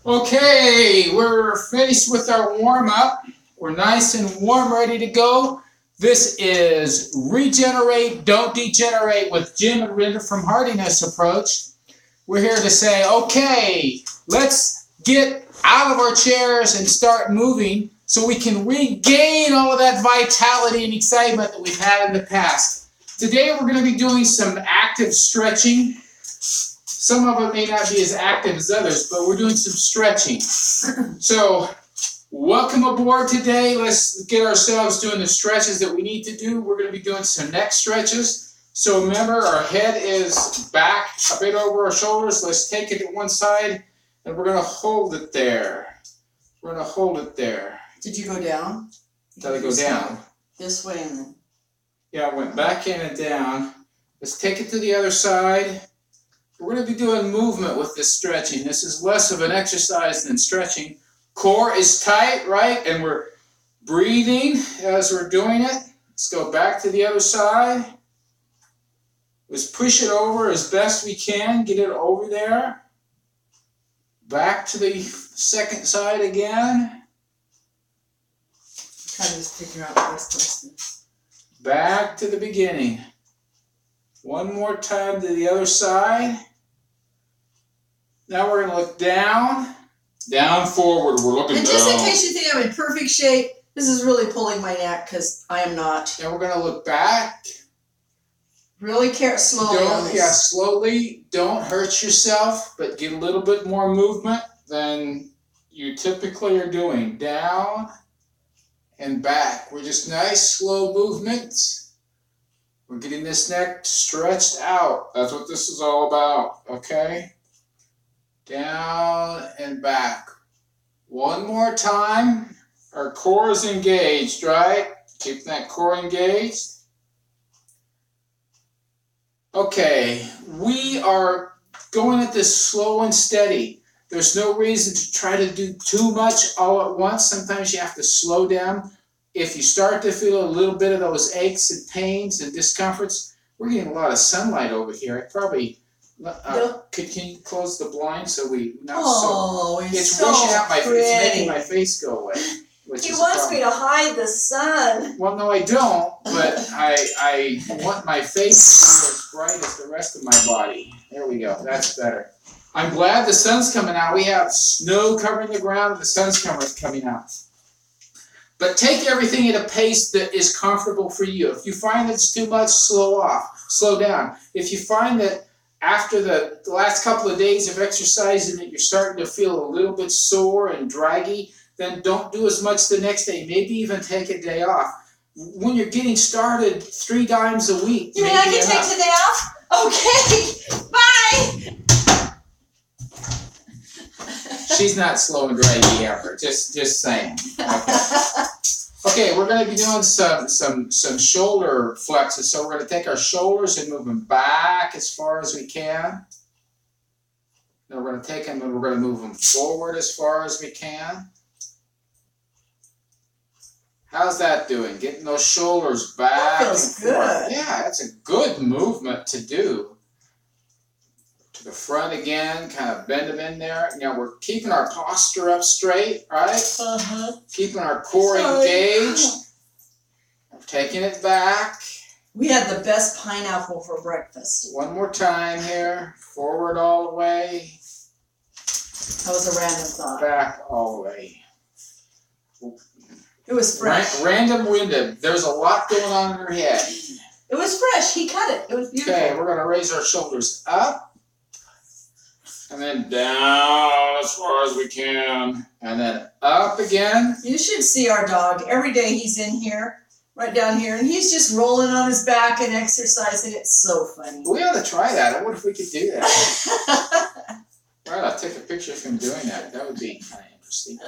Okay, we're finished with our warm-up. We're nice and warm, ready to go. This is Regenerate, Don't Degenerate with Jim and Linda from Hardiness Approach. We're here to say, okay, let's get out of our chairs and start moving so we can regain all of that vitality and excitement that we've had in the past. Today we're going to be doing some active stretching. Some of it may not be as active as others, but we're doing some stretching. So, welcome aboard today. Let's get ourselves doing the stretches that we need to do. We're going to be doing some neck stretches. So remember, our head is back a bit over our shoulders. Let's take it to one side, and we're going to hold it there. We're going to hold it there. Did you go down? Did I go down? This way and then. Yeah, I went back in and down. Let's take it to the other side. We're going to be doing movement with this stretching. This is less of an exercise than stretching. Core is tight, right? And we're breathing as we're doing it. Let's go back to the other side. Let's push it over as best we can. Get it over there. Back to the second side again. Kind of just figure out restlessness. Back to the beginning. One more time to the other side. Now we're going to look down. Down, forward. We're looking down. And just in case you think I'm in perfect shape, this is really pulling my neck because I am not. Now we're going to look back. Really slowly on this. Yeah, slowly. Don't hurt yourself, but get a little bit more movement than you typically are doing. Down and back. We're just nice, slow movements. We're getting this neck stretched out. That's what this is all about, okay? Down and back. One more time. Our core is engaged, right? Keep that core engaged. Okay, we are going at this slow and steady. There's no reason to try to do too much all at once. Sometimes you have to slow down. If you start to feel a little bit of those aches and pains and discomforts, we're getting a lot of sunlight over here. I probably can you close the blind so we not it's so washing out my face. It's making my pretty. face go away. He wants me to hide the sun. Well, no, I don't. But I want my face to be as bright as the rest of my body. There we go. That's better. I'm glad the sun's coming out. We have snow covering the ground, and the sun's coming out. But take everything at a pace that is comfortable for you. If you find it's too much, slow down. If you find that after the last couple of days of exercising that you're starting to feel a little bit sore and draggy, then don't do as much the next day. Maybe even take a day off. When you're getting started 3 times a week. You mean I can take today off? Okay. Bye. She's not slow and draggy ever. Just saying. Okay, we're going to be doing some shoulder flexes. So we're going to take our shoulders and move them back as far as we can. Then we're going to take them and we're going to move them forward as far as we can. How's that doing? Getting those shoulders back that feels and forth. good. Yeah, that's a good movement to do. To the front again, kind of bend them in there. Now we're keeping our posture up straight, right? Keeping our core engaged. Taking it back. We had the best pineapple for breakfast. One more time here. Forward all the way. That was a random thought. Back all the way. It was fresh. Random window. There's a lot going on in her head. It was fresh. He cut it. It was beautiful. Okay, we're going to raise our shoulders up. And then down as far as we can. And then up again. You should see our dog. Every day he's in here, right down here, and he's just rolling on his back and exercising. It's so funny. We ought to try that. I wonder if we could do that. Right, I'll take a picture of him doing that. That would be kind of interesting.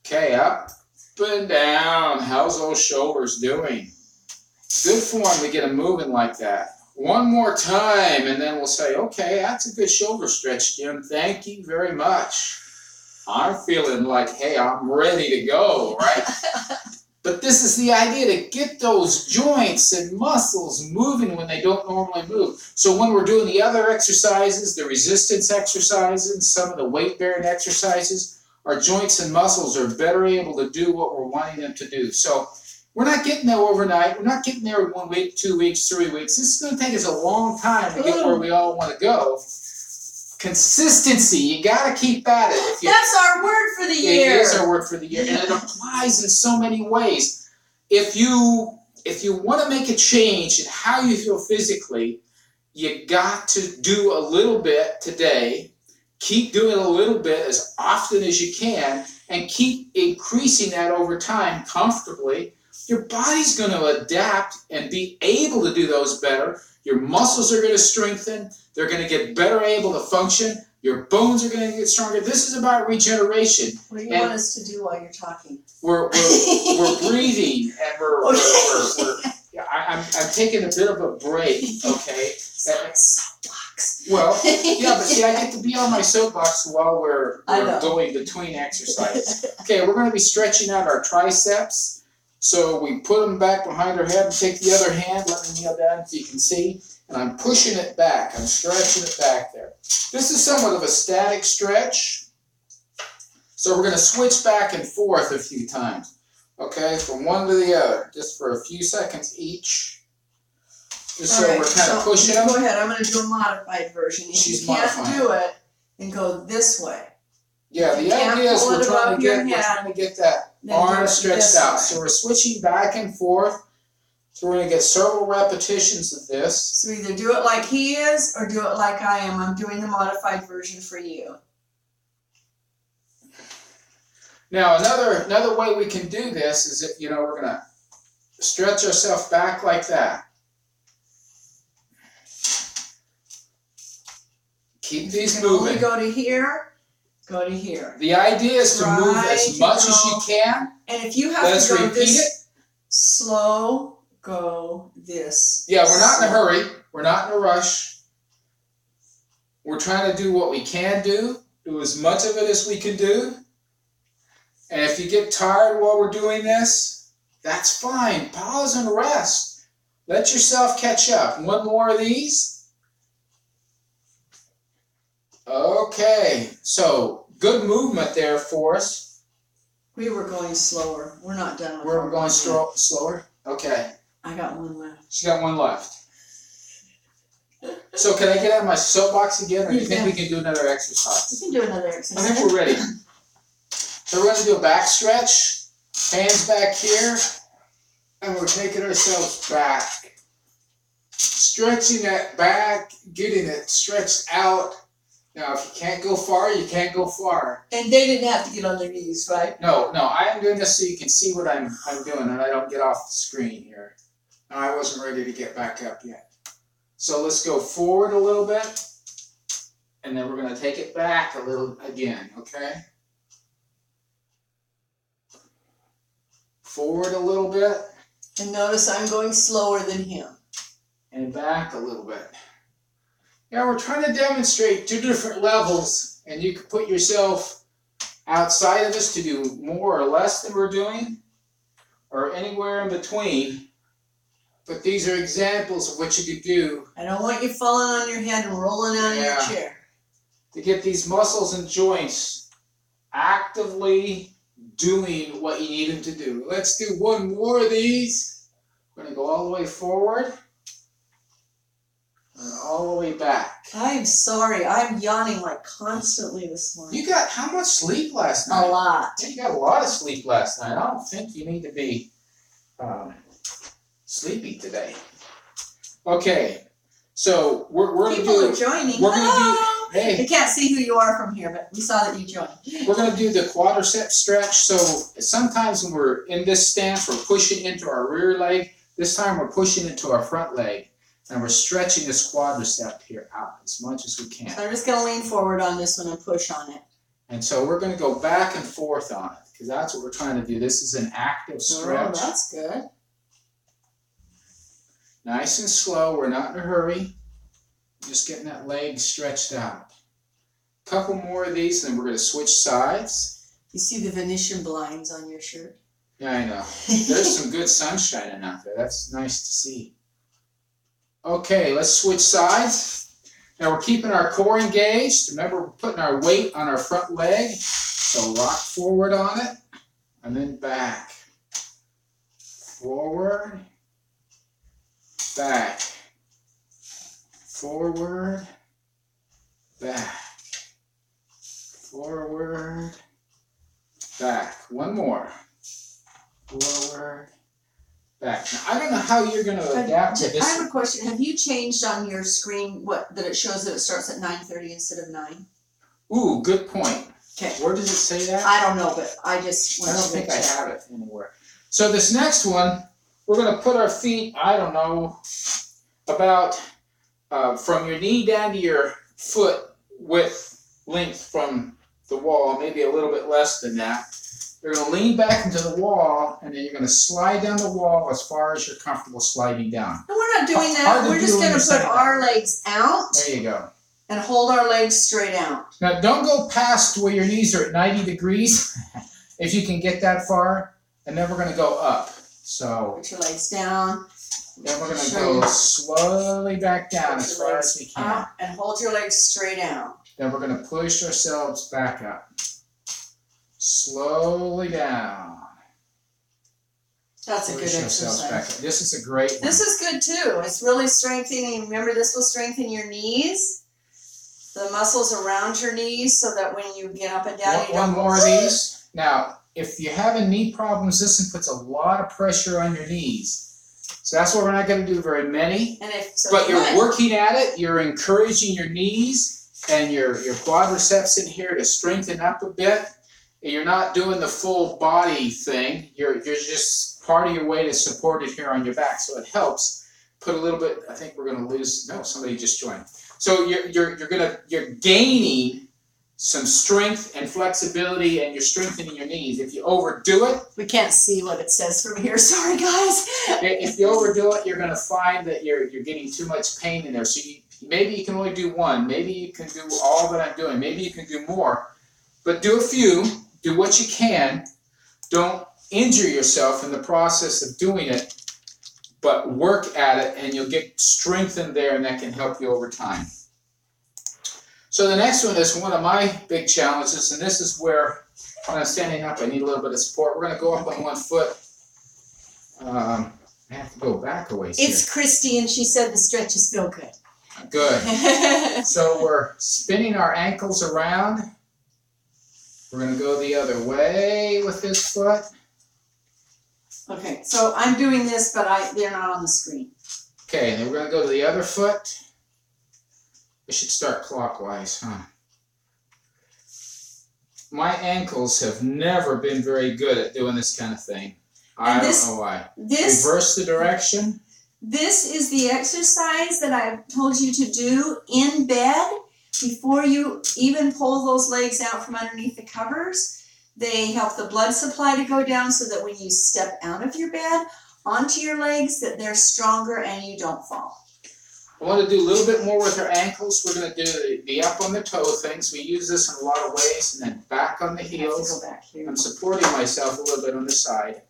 Okay, up and down. How's those shoulders doing? Good form to get them moving like that. One more time, and then we'll say, okay, that's a good shoulder stretch, Jim. Thank you very much. I'm feeling like, hey, I'm ready to go, right? But this is the idea, to get those joints and muscles moving when they don't normally move. So when we're doing the other exercises, the resistance exercises, some of the weight-bearing exercises, our joints and muscles are better able to do what we're wanting them to do. So we're not getting there overnight. We're not getting there in 1 week, 2 weeks, 3 weeks. This is going to take us a long time to get where we all want to go. Consistency, you got to keep at it. That's our word for the year. It is our word for the year, and it applies in so many ways. If you want to make a change in how you feel physically, you got to do a little bit today. Keep doing a little bit as often as you can, and keep increasing that over time comfortably. Your body's going to adapt and be able to do those better. Your muscles are going to strengthen. They're going to get better able to function. Your bones are going to get stronger. This is about regeneration. What do you want us to do while you're talking? We're breathing, and I'm taking a bit of a break, okay? Soapbox. Well, yeah, but see, I get to be on my soapbox while we're going between exercises. Okay, we're going to be stretching out our triceps. So we put them back behind our head and take the other hand, let me kneel down so you can see. And I'm pushing it back. I'm stretching it back there. This is somewhat of a static stretch. So we're going to switch back and forth a few times. Okay, from one to the other, just for a few seconds each. Just so we're kind of pushing them. Go ahead, I'm going to do a modified version. If you can't do it, then go this way. Yeah, the idea is we're trying to get that arm stretched out. So we're switching back and forth. So we're going to get several repetitions of this. So either do it like he is or do it like I am. I'm doing the modified version for you. Now, another way we can do this is that, we're going to stretch ourselves back like that. Keep these moving. Only go to here, go to here. The idea is to move as much as you can. And if you have to go this slow, go this. Yeah, we're not in a hurry. We're not in a rush. We're trying to do what we can do as much of it as we can do. And if you get tired while we're doing this, that's fine. Pause and rest. Let yourself catch up. One more of these. Okay, so good movement there for us. We were going slower. We're not done with We're going slower? Okay. I got one left. She got one left. So can I get on my soapbox again, or do you think we can do another exercise? We can do another exercise. I think we're ready. So we're going to do a back stretch. Hands back here. And we're taking ourselves back. Stretching that back, getting it stretched out. Now, if you can't go far, you can't go far. And they didn't have to get on their knees, right? No, I am doing this so you can see what I'm doing, and I don't get off the screen here. And I wasn't ready to get back up yet. So let's go forward a little bit, and then we're going to take it back a little again, okay? Forward a little bit. And notice I'm going slower than him. And back a little bit. Yeah, we're trying to demonstrate 2 different levels, and you can put yourself outside of this to do more or less than we're doing, or anywhere in between. But these are examples of what you could do. I don't want you falling on your head and rolling out of your chair. To get these muscles and joints actively doing what you need them to do. Let's do one more of these. We're going to go all the way forward. And all the way back. I'm sorry. I'm yawning like constantly this morning. You got how much sleep last night? A lot. Yeah, you got a lot of sleep last night. I don't think you need to be sleepy today. Okay, so we're going to do. People are joining. We're going to do. Hey, they can't see who you are from here, but we saw that you joined. We're going to do the quadricep stretch. So sometimes when we're in this stance, we're pushing into our rear leg. This time we're pushing into our front leg. And we're stretching this quadricep here out as much as we can. So I'm just going to lean forward on this one and push on it. And so we're going to go back and forth on it, because that's what we're trying to do. This is an active stretch. Oh, that's good. Nice and slow. We're not in a hurry. Just getting that leg stretched out. A couple more of these, and then we're going to switch sides. You see the Venetian blinds on your shirt? Yeah, I know. There's some good sun shining out there. That's nice to see. Okay, let's switch sides. Now we're keeping our core engaged. Remember, we're putting our weight on our front leg. So rock forward on it, and then back. Forward, back. Forward, back. Forward, back. One more. Forward, back. Now, I don't know how you're going to adapt to this. I have a question. Have you changed on your screen that it shows that it starts at 9:30 instead of 9? Ooh, good point. Okay. Where does it say that? I don't know, but I just I don't think I have it anywhere. So this next one, we're going to put our feet, I don't know, about from your knee down to your foot width, length from the wall, maybe a little bit less than that. You're going to lean back into the wall, and then you're going to slide down the wall as far as you're comfortable sliding down. No, we're not doing that. We're just going to put our legs out. There you go. And hold our legs straight out. Now, don't go past where your knees are at 90 degrees, if you can get that far. And then we're going to go up. So put your legs down. Then we're going to go slowly back down as far as we can. And hold your legs straight out. Then we're going to push ourselves back up. Slowly down. That's a good exercise. Back up. This is a great one. This is good too. It's really strengthening. Remember, this will strengthen your knees. The muscles around your knees so that when you get up and down, you don't One more of these. Now, if you're having knee problems, this one puts a lot of pressure on your knees. So that's why we're not going to do very many. But you're working at it. You're encouraging your knees and your quadriceps in here to strengthen up a bit. And you're not doing the full body thing. You're just part of your weight is supported here on your back. So it helps. Put a little bit, I think we're going to lose, no, somebody just joined. So you're gaining some strength and flexibility, and you're strengthening your knees. If you overdo it, we can't see what it says from here. Sorry, guys. If you overdo it, you're going to find that you're getting too much pain in there. So maybe you can only do one. Maybe you can do all that I'm doing. Maybe you can do more. But do a few. Do what you can. Don't injure yourself in the process of doing it. But work at it, and you'll get strengthened there, and that can help you over time. So the next one is one of my big challenges, and this is where, when I'm standing up, I need a little bit of support. We're going to go up on one foot. I have to go back a ways here. It's Christy, and she said the stretches feel good. Good. So we're spinning our ankles around. We're going to go the other way with this foot. Okay, so I'm doing this, but they're not on the screen. Okay, and then we're going to go to the other foot. We should start clockwise, huh? My ankles have never been very good at doing this kind of thing. I don't know why. Reverse the direction. This is the exercise that I've told you to do in bed before you even pull those legs out from underneath the covers. They help the blood supply to go down so that when you step out of your bed onto your legs, that they're stronger and you don't fall. I want to do a little bit more with our ankles. We're going to do the up on the toe things. We use this in a lot of ways, and then back on the heels. Go back here. I'm supporting myself a little bit on the side.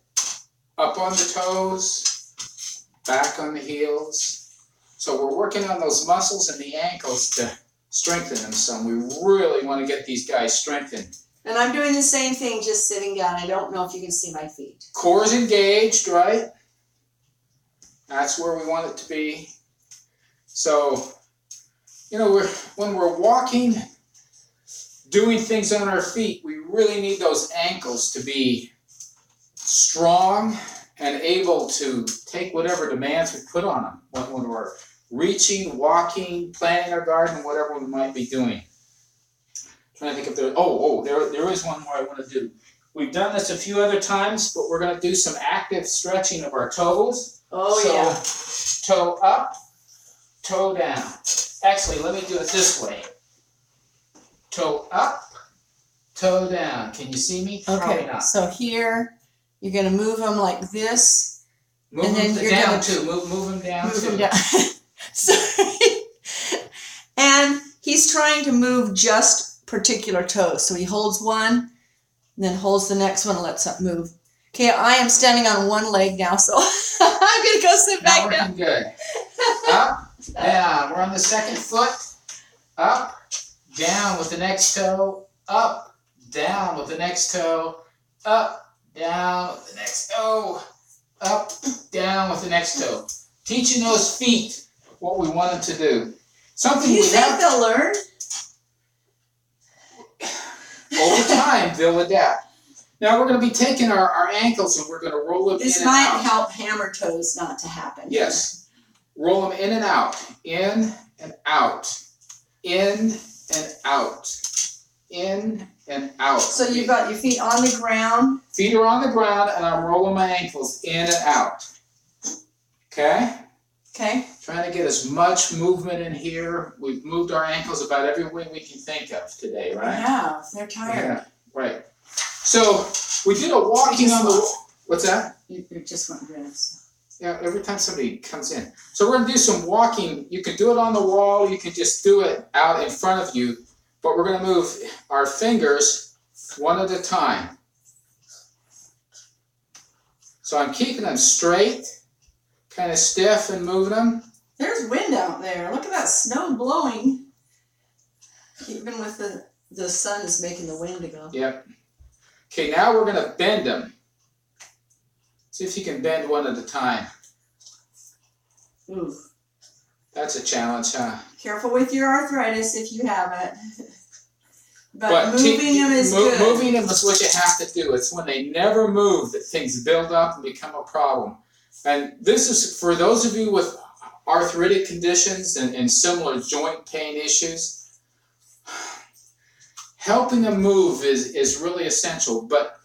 Up on the toes, back on the heels. So we're working on those muscles and the ankles to strengthen them some. We really want to get these guys strengthened. And I'm doing the same thing, just sitting down. I don't know if you can see my feet. Core's engaged, right? That's where we want it to be. So, you know, when we're walking, doing things on our feet, we really need those ankles to be strong and able to take whatever demands we put on them when we're reaching, walking, planting our garden, whatever we might be doing. Trying to think if there. There is one more I want to do. We've done this a few other times, but we're going to do some active stretching of our toes. Toe up, toe down. Actually, let me do it this way. Toe up, toe down. Can you see me? Okay. So here, you're going to move them like this. Move and them then down too. Move them down too. Them down. Sorry. And he's trying to move just particular toes. So he holds one, then holds the next one and lets it move. Okay, I am standing on one leg now, so I'm going to go sit back Now down. working good. Up, down. We're on the second foot. Up, down with the next toe. Up, down with the next toe. Up, down with the next toe. Up, down with the next toe. Teaching those feet what we want them to do. Something Do you we think have they'll learn? over time, they'll adapt. Now we're going to be taking our ankles and we're going to roll them This in and might out. help hammer toes not to happen. Yes. Roll them in and out. In and out. In and out. In and out. So you've got your feet on the ground. Feet are on the ground and I'm rolling my ankles in and out. Okay? Okay. Trying to get as much movement in here. We've moved our ankles about every way we can think of today, right? Yeah, they're tired. Yeah, right. So we did a walking on the... What's that? You just went red. Yeah, every time somebody comes in. So we're going to do some walking. You can do it on the wall. You can just do it out in front of you. But we're going to move our fingers one at a time. So I'm keeping them straight, kind of stiff and moving them. There's wind out there. Look at that snow blowing. Even with the sun is making the wind go. Yep. Okay, now we're going to bend them. See if you can bend one at a time. Ooh. That's a challenge, huh? Careful with your arthritis if you have it. But moving them is good. Moving them is what you have to do. It's when they never move that things build up and become a problem. And this is for those of you with arthritic conditions and similar joint pain issues. Helping them move is really essential. But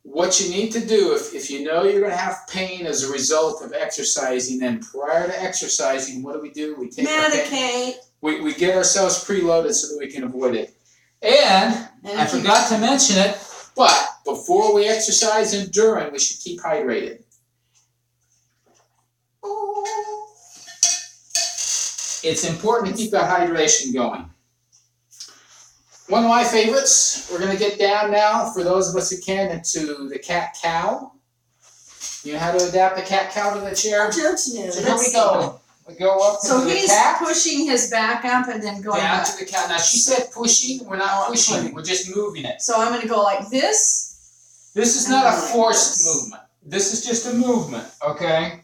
what you need to do, if you know you're going to have pain as a result of exercising, then prior to exercising, what do? We take Medicate. We get ourselves preloaded so that we can avoid it. And I forgot to mention it, but before we exercise and during, we should keep hydrated. It's important to keep that hydration going. One of my favorites, we're going to get down now, for those of us who can, into the cat-cow. You know how to adapt the cat-cow to the chair? Just knew. So here we go. We go up to the cat. So he's pushing his back up and then going down back. to the cat. Now she said pushing. We're not pushing. We're just moving it. So I'm going to go like this. This is not a forced movement. This is just a movement, okay?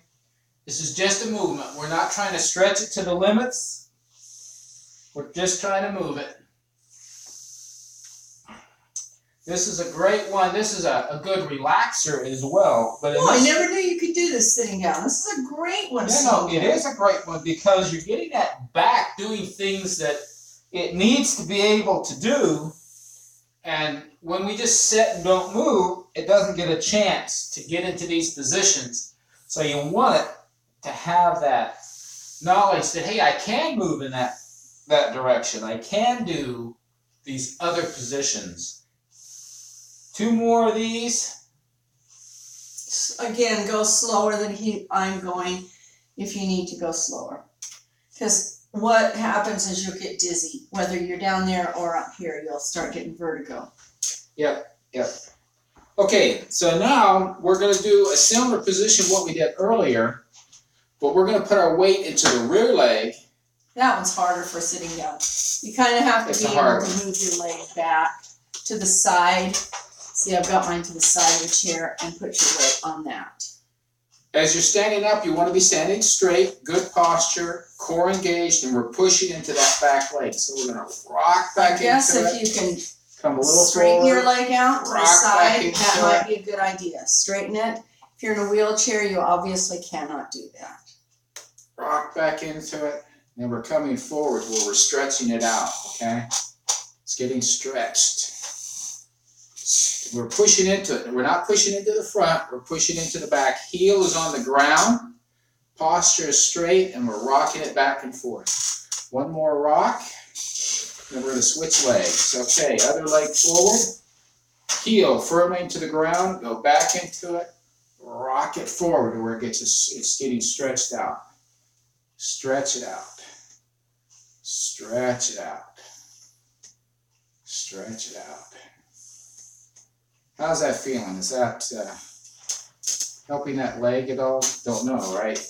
This is just a movement. We're not trying to stretch it to the limits. We're just trying to move it. This is a great one. This is a good relaxer as well. But I never knew you could do this sitting down. This is a great one. No, it is a great one because you're getting that back doing things that it needs to be able to do. And when we just sit and don't move, it doesn't get a chance to get into these positions. So you want it to have that knowledge that, hey, I can move in that direction. I can do these other positions. 2 more of these. Again, go slower than I'm going if you need to go slower. Because what happens is you'll get dizzy. Whether you're down there or up here, you'll start getting vertigo. Yep. Okay, so now we're going to do a similar position what we did earlier, but we're going to put our weight into the rear leg. That one's harder for sitting down. You kind of have to be able to move your leg back to the side. See, I've got mine to the side of the chair and put your weight on that. As you're standing up, you want to be standing straight, good posture, core engaged, and we're pushing into that back leg. So we're going to rock back into it. I guess if you can come a little straighten forward, your leg out to the side, that might it. be a good idea. Straighten it. If you're in a wheelchair, you obviously cannot do that. Rock back into it, and we're coming forward where we're stretching it out, okay? It's getting stretched. We're pushing into it. We're not pushing into the front. We're pushing into the back. Heel is on the ground. Posture is straight, and we're rocking it back and forth. One more rock. Then we're going to switch legs. Okay, other leg forward. Heel firmly into the ground. Go back into it. Rock it forward to where it's getting stretched out. Stretch it out. Stretch it out. Stretch it out. How's that feeling? Is that helping that leg at all? Don't know, right?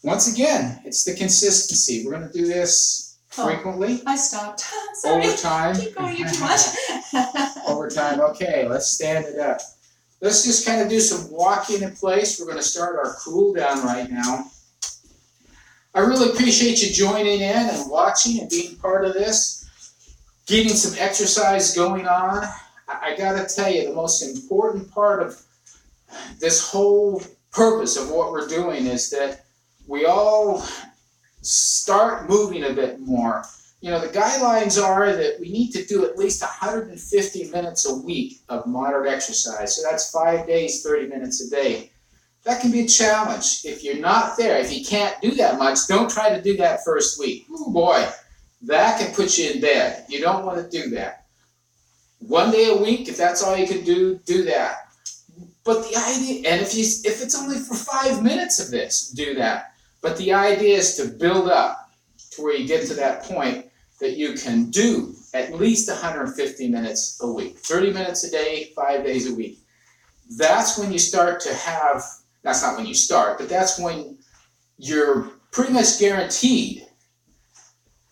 Once again, it's the consistency. We're going to do this frequently. I stopped. Sorry. Over time. Keep going, you're too much. Over time. Okay, let's stand it up. Let's just kind of do some walking in place. We're going to start our cool down right now. I really appreciate you joining in and watching and being part of this. Getting some exercise going on. I got to tell you, the most important part of this whole purpose of what we're doing is that we all start moving a bit more. You know, the guidelines are that we need to do at least 150 minutes a week of moderate exercise. So that's 5 days, 30 minutes a day. That can be a challenge. If you're not there, if you can't do that much, don't try to do that first week. Oh boy, that can put you in bed. You don't want to do that. 1 day a week, if that's all you can do, do that. But the idea, and if it's only for 5 minutes of this, do that. But the idea is to build up to where you get to that point that you can do at least 150 minutes a week. 30 minutes a day, 5 days a week. That's when you start to have, that's not when you start, but that's when you're pretty much guaranteed,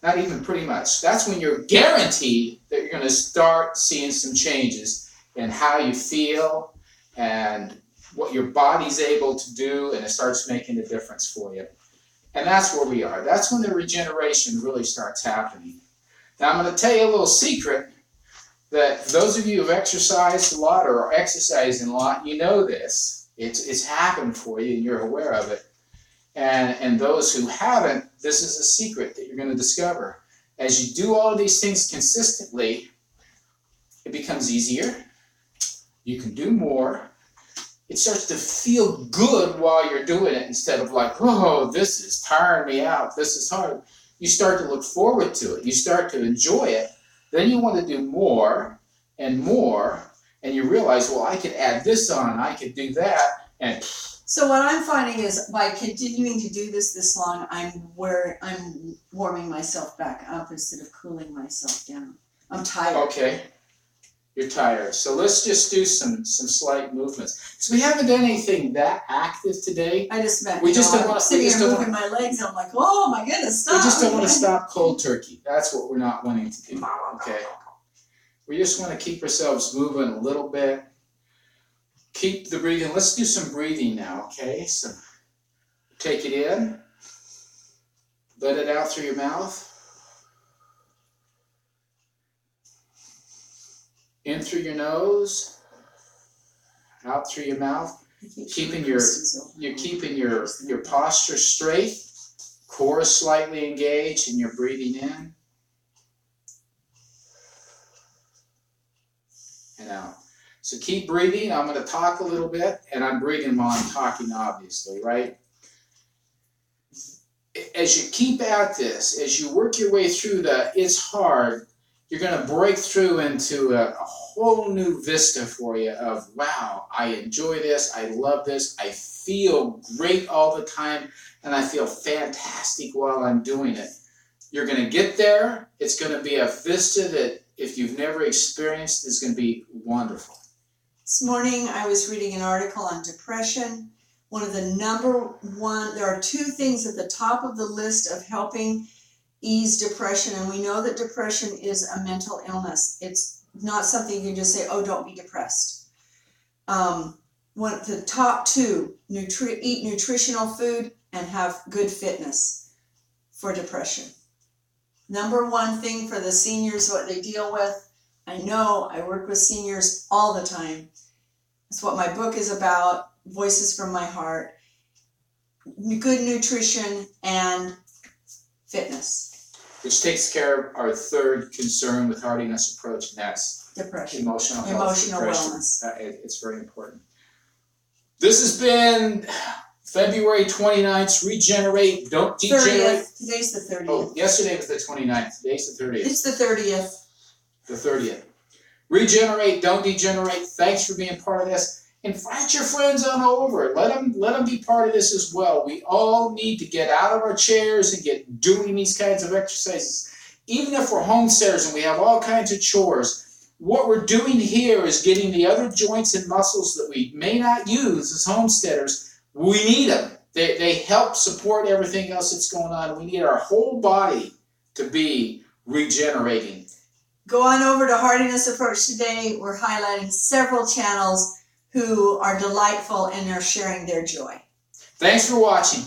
not even pretty much, that's when you're guaranteed that you're going to start seeing some changes in how you feel and what your body's able to do, and it starts making a difference for you. And that's where we are. That's when the regeneration really starts happening. Now I'm going to tell you a little secret that those of you who have exercised a lot or are exercising a lot, you know this. It's happened for you and you're aware of it. And those who haven't, this is a secret that you're going to discover. As you do all of these things consistently, it becomes easier. You can do more. It starts to feel good while you're doing it instead of like, oh, this is tiring me out. This is hard. You start to look forward to it. You start to enjoy it. Then you want to do more and more. And you realize, well, I could add this on. I could do that. And so what I'm finding is by continuing to do this long, I'm warming myself back up instead of cooling myself down. I'm tired. Okay. You're tired. So let's just do some slight movements. So we haven't done anything that active today. I just meant, I'm sitting here moving my legs, and I'm like, oh my goodness, stop. We just don't want to stop cold turkey. That's what we're not wanting to do. Okay. We just want to keep ourselves moving a little bit. Keep the breathing. Let's do some breathing now, okay? So take it in. Let it out through your mouth. In through your nose, out through your mouth. You're keeping your posture straight, core slightly engaged, and you're breathing in and out. So keep breathing. I'm going to talk a little bit, and I'm breathing while I'm talking, obviously, right? As you keep at this, as you work your way through it's hard, you're going to break through into a whole new vista for you of, wow, I enjoy this, I love this, I feel great all the time, and I feel fantastic while I'm doing it. You're going to get there. It's going to be a vista that, if you've never experienced, is going to be wonderful. This morning I was reading an article on depression. One of the there are two things at the top of the list of helping ease depression, and we know that depression is a mental illness. It's not something you can just say, oh, don't be depressed. The top two, eat nutritional food and have good fitness for depression. Number one thing for the seniors, what they deal with, I know I work with seniors all the time. That's what my book is about, Voices from My Heart. Good nutrition and fitness. Which takes care of our third concern with hardiness approach, and that's depression. Emotional wellness. It's very important. This has been February 29th, Regenerate, Don't Degenerate. 30th. Today's the 30th. Oh, yesterday was the 29th. Today's the 30th. It's the 30th. The 30th. Regenerate, Don't Degenerate. Thanks for being part of this. Invite your friends on over. Let them be part of this as well. We all need to get out of our chairs and get doing these kinds of exercises. Even if we're homesteaders and we have all kinds of chores, what we're doing here is getting the other joints and muscles that we may not use as homesteaders. We need them. They help support everything else that's going on. We need our whole body to be regenerating. Go on over to Hardiness Approach today. We're highlighting several channels who are delightful and are sharing their joy. Thanks for watching.